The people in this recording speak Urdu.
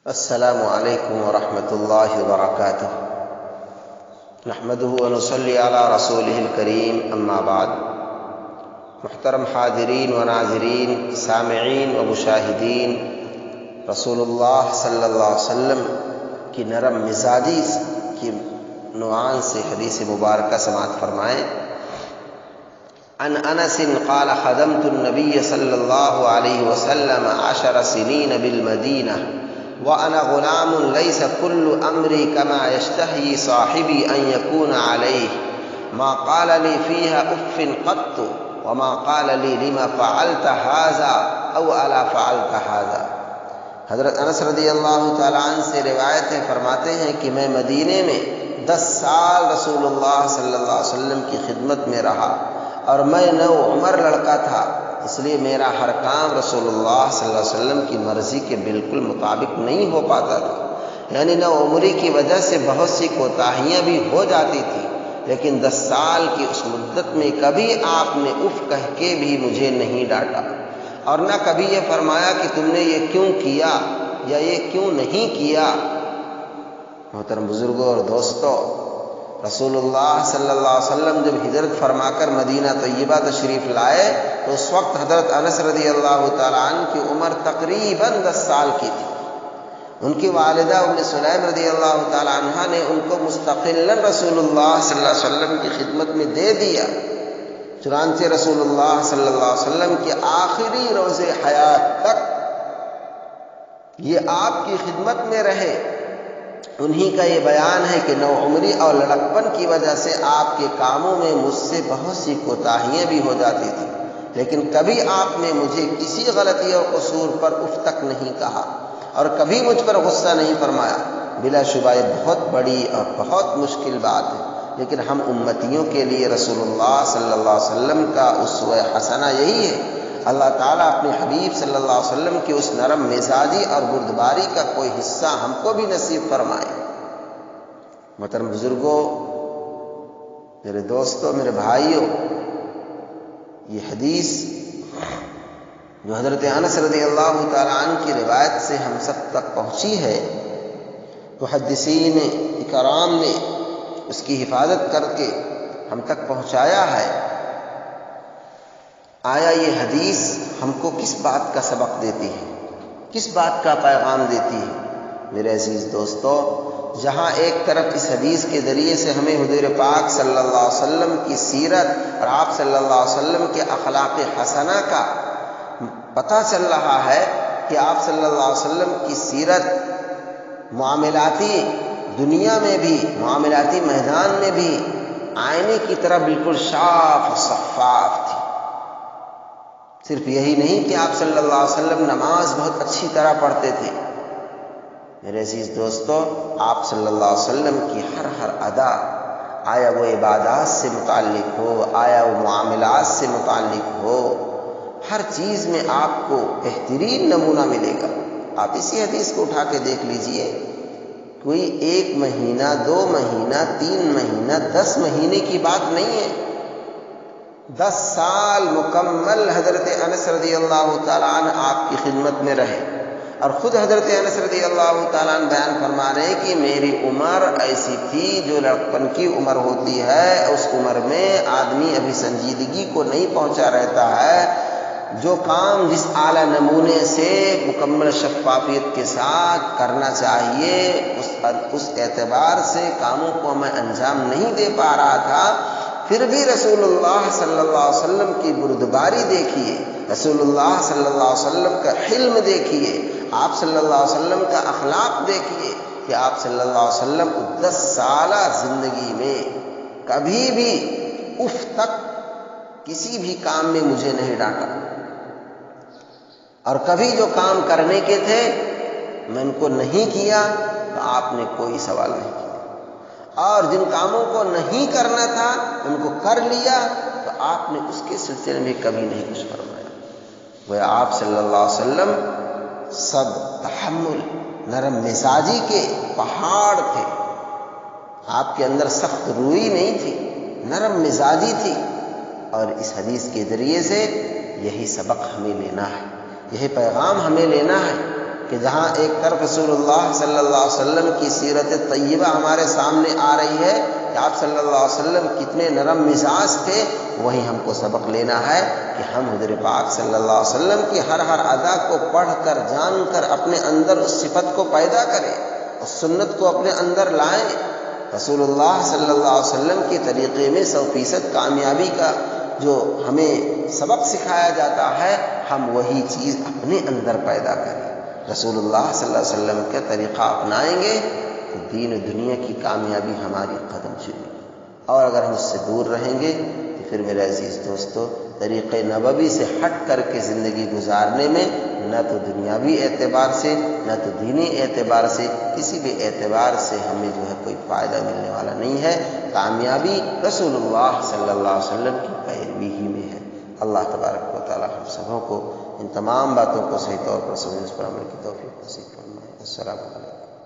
السلام علیکم ورحمۃ اللہ وبرکاتہ۔ نحمده ونصلی علی رسولہ الکریم، اما بعد۔ محترم حاضرین و ناظرین، سامعین و مشاہدین، رسول اللہ صلی اللہ علیہ وسلم کی نرم مزاجی کی عنوان سے حدیث مبارکہ سماعت فرمائیں۔ عن انس قال خدمت النبی صلی اللہ علیہ وسلم 10 سنین بالمدینہ وأنا غلام ليس كل أمري كما يشتهي صاحبي أن يكون عليه ما قال لي فيها أف قط وما قال لي لما فعلت هذا أو ألا فعلت هذا۔ حضرت انس رضی اللہ تعالیٰ عنہ سے روایت ہے، فرماتے ہیں کہ میں مدینے میں 10 سال رسول اللہ صلی اللہ علیہ وسلم کی خدمت میں رہا، اور میں نو عمر لڑکا تھا، اس لیے میرا ہر کام رسول اللہ صلی اللہ علیہ وسلم کی مرضی کے بالکل مطابق نہیں ہو پاتا تھا۔ یعنی نو عمری کی وجہ سے بہت سی کوتاہیاں بھی ہو جاتی تھی، لیکن 10 سال کی اس مدت میں کبھی آپ نے اف کہہ کے بھی مجھے نہیں ڈانٹا، اور نہ کبھی یہ فرمایا کہ تم نے یہ کیوں کیا یا یہ کیوں نہیں کیا۔ محترم بزرگوں اور دوستوں، رسول اللہ صلی اللہ علیہ وسلم جب ہجرت فرما کر مدینہ طیبہ تشریف لائے تو اس وقت حضرت انس رضی اللہ تعالیٰ عنہ کی عمر تقریباً 10 سال کی تھی۔ ان کی والدہ ام سلیم رضی اللہ تعالیٰ عنہ نے ان کو مستقلاً رسول اللہ صلی اللہ علیہ وسلم کی خدمت میں دے دیا، چنانچہ رسول اللہ صلی اللہ علیہ وسلم کی آخری روز حیات تک یہ آپ کی خدمت میں رہے۔ انہی کا یہ بیان ہے کہ نو عمری اور لڑکپن کی وجہ سے آپ کے کاموں میں مجھ سے بہت سی کوتاہیاں بھی ہو جاتی تھیں، لیکن کبھی آپ نے مجھے کسی غلطی اور قصور پر اف تک نہیں کہا، اور کبھی مجھ پر غصہ نہیں فرمایا۔ بلا شبہ یہ بہت بڑی اور بہت مشکل بات ہے، لیکن ہم امتیوں کے لیے رسول اللہ صلی اللہ علیہ وسلم کا اسوہ حسنہ یہی ہے۔ اللہ تعالیٰ اپنے حبیب صلی اللہ علیہ وسلم کی اس نرم مزاجی اور بردباری کا کوئی حصہ ہم کو بھی نصیب فرمائے۔ محترم بزرگوں، میرے دوستوں، میرے بھائیوں، یہ حدیث جو حضرت انس رضی اللہ تعالیٰ عنہ کی روایت سے ہم سب تک پہنچی ہے، محدثین کرام نے اس کی حفاظت کر کے ہم تک پہنچایا ہے۔ آیا یہ حدیث ہم کو کس بات کا سبق دیتی ہے، کس بات کا پیغام دیتی ہے؟ میرے عزیز دوستو، جہاں ایک طرف اس حدیث کے ذریعے سے ہمیں حضور پاک صلی اللہ علیہ وسلم کی سیرت اور آپ صلی اللہ علیہ وسلم کے اخلاق حسنہ کا پتہ چل رہا ہے کہ آپ صلی اللہ علیہ وسلم کی سیرت معاملاتی دنیا میں بھی، معاملاتی میدان میں بھی آئینے کی طرح بالکل صاف و شفاف تھی۔ صرف یہی نہیں کہ آپ صلی اللہ علیہ وسلم نماز بہت اچھی طرح پڑھتے تھے، میرے عزیز دوستو، آپ صلی اللہ علیہ وسلم کی ہر ادا، آیا وہ عبادات سے متعلق ہو، آیا وہ معاملات سے متعلق ہو، ہر چیز میں آپ کو بہترین نمونہ ملے گا۔ آپ اسی حدیث کو اٹھا کے دیکھ لیجئے، کوئی 1 مہینہ، 2 مہینہ، 3 مہینہ، 10 مہینے کی بات نہیں ہے، 10 سال مکمل حضرت انس رضی اللہ تعالیٰ عنہ آپ کی خدمت میں رہے، اور خود حضرت انس رضی اللہ تعالیٰ عنہ بیان فرما رہے ہیں کہ میری عمر ایسی تھی جو لڑکپن کی عمر ہوتی ہے، اس عمر میں آدمی ابھی سنجیدگی کو نہیں پہنچا رہتا ہے، جو کام جس اعلیٰ نمونے سے مکمل شفافیت کے ساتھ کرنا چاہیے اس اعتبار سے کاموں کو میں انجام نہیں دے پا رہا تھا، پھر بھی رسول اللہ صلی اللہ علیہ وسلم کی بردباری دیکھیے، رسول اللہ صلی اللہ علیہ وسلم کا حلم دیکھیے، آپ صلی اللہ علیہ وسلم کا اخلاق دیکھیے کہ آپ صلی اللہ علیہ وسلم 10 سالہ زندگی میں کبھی بھی اف تک کسی بھی کام میں مجھے نہیں ڈانٹا، اور کبھی جو کام کرنے کے تھے میں ان کو نہیں کیا تو آپ نے کوئی سوال نہیں کیا، اور جن کاموں کو نہیں کرنا تھا ان کو کر لیا تو آپ نے اس کے سلسلے میں کبھی نہیں کچھ فرمایا۔ وہ آپ صلی اللہ علیہ وسلم سب تحمل، نرم مزاجی کے پہاڑ تھے، آپ کے اندر سخت روئی نہیں تھی، نرم مزاجی تھی، اور اس حدیث کے ذریعے سے یہی سبق ہمیں لینا ہے، یہی پیغام ہمیں لینا ہے کہ جہاں ایک طرف رسول اللہ صلی اللہ علیہ وسلم کی سیرت طیبہ ہمارے سامنے آ رہی ہے کہ آپ صلی اللہ علیہ وسلم کتنے نرم مزاج تھے، وہیں ہم کو سبق لینا ہے کہ ہم حضور پاک صلی اللہ علیہ وسلم کی ہر ادا کو پڑھ کر جان کر اپنے اندر اس صفت کو پیدا کریں، اس سنت کو اپنے اندر لائیں۔ رسول اللہ صلی اللہ علیہ وسلم کے طریقے میں 100% کامیابی کا جو ہمیں سبق سکھایا جاتا ہے، ہم وہی چیز اپنے اندر پیدا کریں۔ رسول اللہ صلی اللہ علیہ وسلم کا طریقہ اپنائیں گے تو دین و دنیا کی کامیابی ہماری قدم چومے گی، اور اگر ہم اس سے دور رہیں گے تو پھر میرے عزیز دوستو طریقہ نبوی سے ہٹ کر کے زندگی گزارنے میں نہ تو دنیاوی اعتبار سے نہ تو دینی اعتبار سے کسی بھی اعتبار سے ہمیں جو ہے کوئی فائدہ ملنے والا نہیں ہے۔ کامیابی رسول اللہ صلی اللہ علیہ وسلم کی پیروی ہی میں ہے۔ اللہ تبارک و تعالی ہم سبوں کو ان تمام باتوں کو صحیح طور پر سمجھنے پر عمل کی توفیق نصیب فرمائے۔ السلام علیکم۔